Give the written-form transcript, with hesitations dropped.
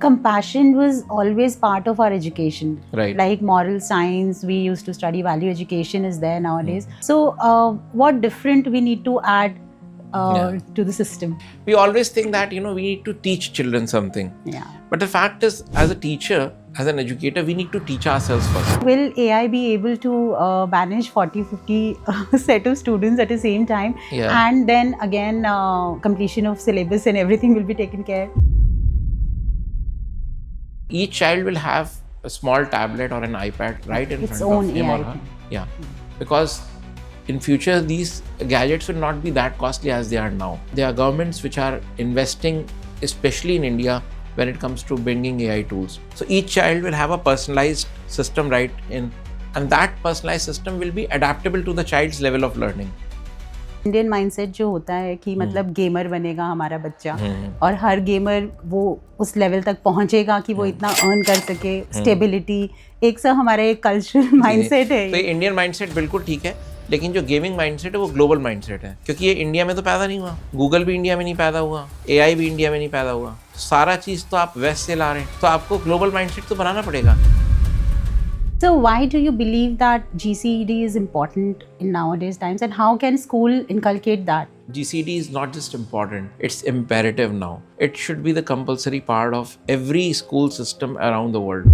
compassion was always part of our education. Right. Like moral science, we used to study value education is there nowadays. So what different we need to add to the system? We always think that, we need to teach children something. Yeah. But the fact is, as a teacher, as an educator, we need to teach ourselves first. Will AI be able to manage 40-50 set of students at the same time? Yeah. And then again, completion of syllabus and everything will be taken care? Each child will have a small tablet or an iPad right in Its front own of him or AI her. thing. Yeah. Because in future, these gadgets will not be that costly as they are now. There are governments which are investing, especially in India, when it comes to bringing AI tools. So each child will have a personalized system right in, and that personalized system will be adaptable to the child's level of learning. Indian mindset जो होता है कि मतलब gamer बनेगा हमारा बच्चा और हर gamer वो उस लेवल तक पहुंचेगा कि वो इतना अर्न कर सके, स्टेबिलिटी एक सा हमारा एक कल्चरल माइंडसेट है। तो इंडियन माइंडसेट बिल्कुल ठीक है, लेकिन जो गेमिंग माइंडसेट है वो ग्लोबल माइंडसेट है, क्योंकि ये इंडिया में तो पैदा नहीं हुआ, गूगल भी इंडिया में नहीं पैदा हुआ, एआई भी इंडिया में नहीं पैदा हुआ, सारा चीज़ तो आप वेस्ट से ला रहे हैं, तो आपको ग्लोबल माइंडसेट तो बनाना पड़ेगा। So why do you believe that GCED is important in nowadays times, and how can school inculcate that? GCD is not just important, it's imperative now. It should be the compulsory part of every school system around the world.